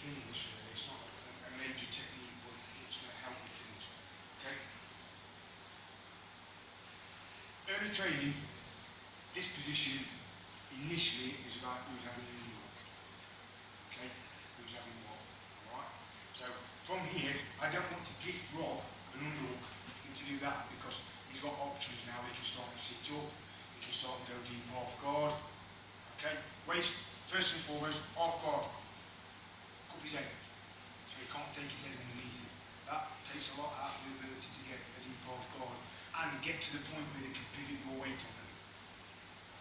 things really. It's not a major technique, but it's going to help with things. Okay? Early training, this position initially is about who's having the underhook. Okay? Who's having what? Alright? So from here, I don't want to gift Rob an underhook and to do that because he's got options now. He can start to sit up, he can start to go deep half guard. Okay? Waist, first and foremost, half guard. Cup his head. So he can't take his head underneath it. That takes a lot out of the ability to get a deep half guard and get to the point where they can pivot your weight on them.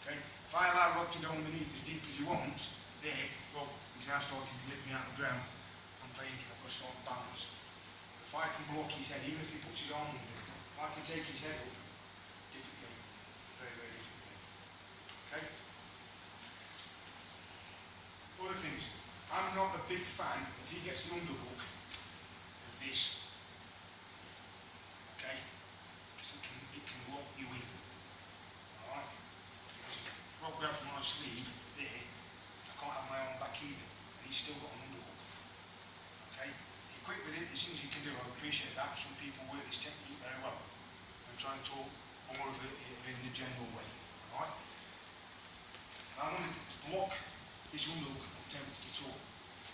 Okay? If I allow Rob to go underneath as deep as he wants, there, Rob, he's now starting to lift me out of the ground. I'm playing, I've got to start to balance. If I can block his head, even if he puts his arm under it, if I can take his head up, different game. Very, very different game. Okay? Other things. I'm not a big fan, if he gets an underhook, of this. Okay? Because it can lock you in. Alright? Because if Rob grabs my sleeve, there, I can't have my arm back either. And he's still got an underhook. Okay? If you're quick with it, as soon as you can do it, I appreciate that. Some people work this technique very well. I'm trying to talk more of it in a general way. Alright? I want to block this underhook and attempt to talk.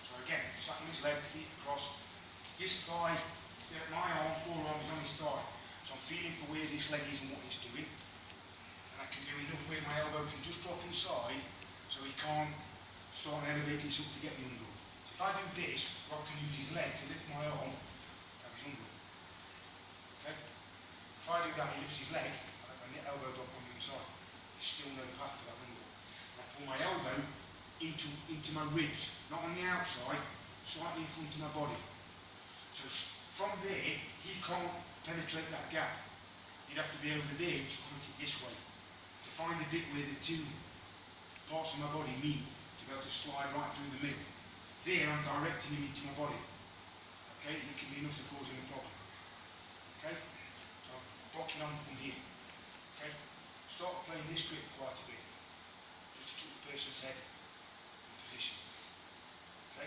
So again, sat on his leg, feet across, his thigh, my arm, forearm is on his thigh. So I'm feeling for where this leg is and what it's doing. And I can do enough where my elbow can just drop inside so he can't start and elevate this up to get the underhook. So if I do this, Rob can use his leg to lift my arm to have his underhook. Okay? If I do that, he lifts his leg and the elbow drop on the inside. There's still no path for that underhook. I pull my elbow into my ribs, not on the outside, slightly in front of my body. So from there, he can't penetrate that gap. You'd have to be over there to point it this way, to find the bit where the two parts of my body meet, to be able to slide right through the middle. There, I'm directing him into my body. Okay, and it can be enough to cause him a problem. Okay, so I'm blocking on from here. Okay, start playing this grip quite a bit, just to keep the person's head position. Okay?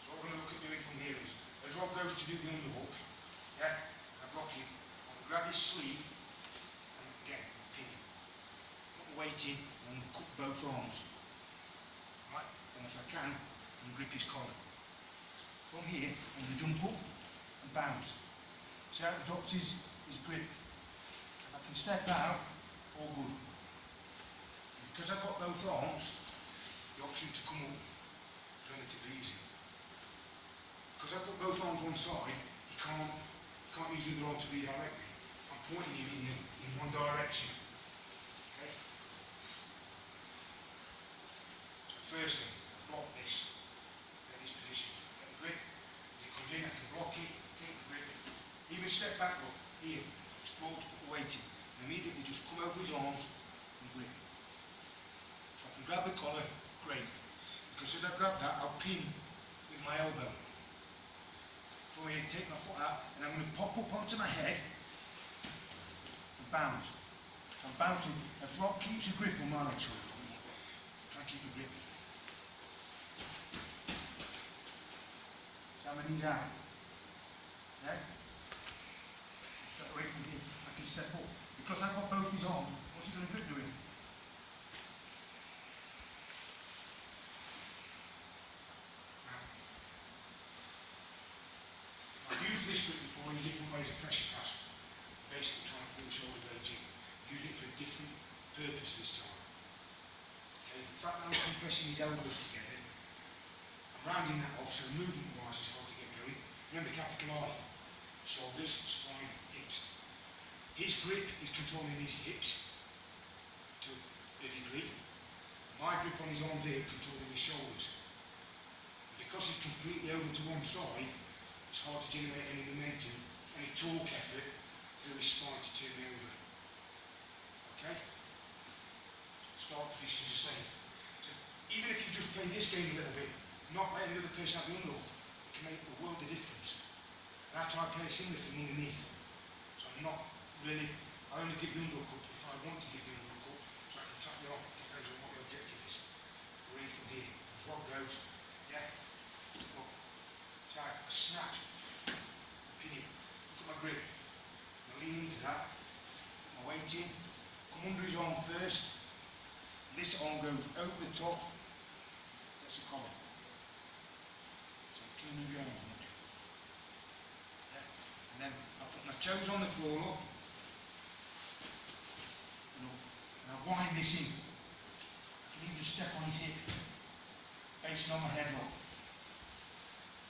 So what we're going to look at doing from here is, as Rob goes to do the underhook, yeah, I block him, I'm going to grab his sleeve, and again, pin him. Put the weight in, and cup both arms. Right? And if I can, and grip his collar. From here, I'm going to jump up and bounce. See how it drops his grip? If I can step out, all good. And because I've got both arms, the option to come up is relatively easy. Because I've got both arms one side, he can't use the other arm to redirect me. I'm pointing him in one direction. Okay? So firstly, block this, get this position, get the grip. As it comes in, I can block it, take the grip. Even step back, look, here, just block to put the weight in. And immediately just come over his arms and grip. If I can grab the collar, great, because as I grab that, I'll pin with my elbow. From here, take my foot out, and I'm going to pop up onto my head and bounce. I'm bouncing. If Rob keeps a grip on my leg, try and keep a grip. So my knees out. Yeah? Step away from here. I can step up. Because I've got both his arms, what's he going to grip doing? This grip before in different ways of pressure cast. Basically trying to pull the shoulder blades in. Using it for a different purpose this time. Okay, the fact that I'm compressing his elbows together, I'm rounding that off so movement wise is hard to get going. Remember capital I. Shoulders, spine, hips. His grip is controlling his hips to a degree. My grip on his arms here controlling his shoulders. Because he's completely over to one side, it's hard to generate any momentum, any torque effort through his spine to turn me over. Okay? Start position is the same. So even if you just play this game a little bit, not letting the other person have the underhook, it can make a world of difference. And I try to play a similar thing underneath. So I'm not really, I only give the underhook up if I want to give the underhook up, so I can tap the arm, depends on what the objective is. We're in from here. As Rob goes, yeah, look. So I snatch, pin him, look at my grip. I lean into that, put my weight in, come under his arm first. This arm goes over the top, that's a collar. So you can't move your arm much. Yeah. And then I put my toes on the floor up, and I wind this in. I can even just step on his hip, based on my headlock.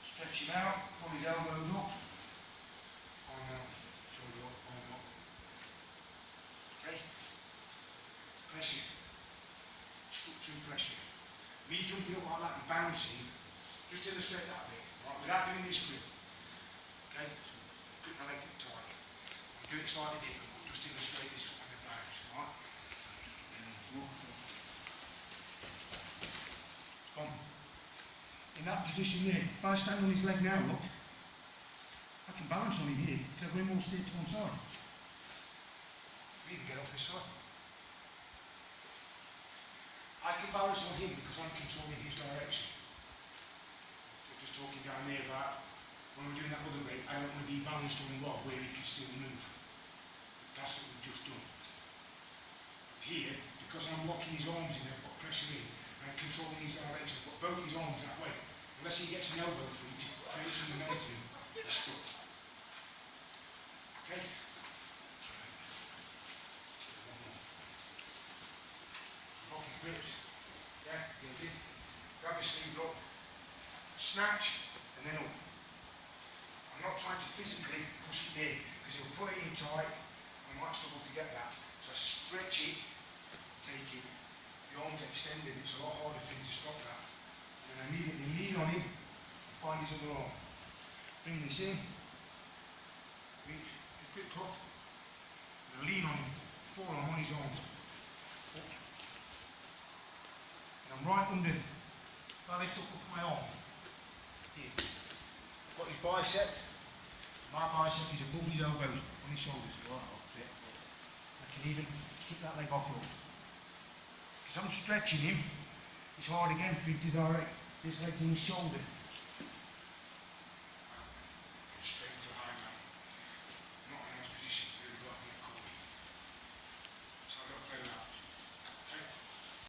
Stretch him out, pull his elbows up, arm out, shoulder up, arm up. Okay? Pressure. Structure and pressure. Me jumping up like that and bouncing, just illustrate that a bit, right? Without doing this grip. Okay? So grip my leg tight. I'm doing it slightly different, but just illustrate this and a bounce, right? Come. In that position there, if I stand on his leg now, look, I can balance on him here, because I'm going more straight to one side. We can get off this side. I can balance on him because I'm controlling his direction. We're just talking down there about when we're doing that other grip, I don't want to be balanced on a rod where he can still move. That's what we've just done. Here, because I'm locking his arms in, I've got pressure in, and I'm controlling his direction, I've got both his arms that way. Unless he gets an elbow free to create some momentum, he's stuck. Okay? Locking grips. Yeah, goes in. Grab your sleeve up. Snatch, and then up. I'm not trying to physically push it in, because he'll pull it in tight, and I might struggle to get that. So I stretch it, take it. The arm's extended, it's a lot harder for him to stop that. And I immediately lean on him and find his other arm. Bring this in, reach, just a bit tough. And I lean on him, forearm on his arms. Up. And I'm right under, if I lift up my arm, here. I've got his bicep. My bicep is above his elbows, on his shoulders, right opposite. I can even kick that leg off up. Because I'm stretching him, it's hard again for him to direct. This leg's in his shoulder.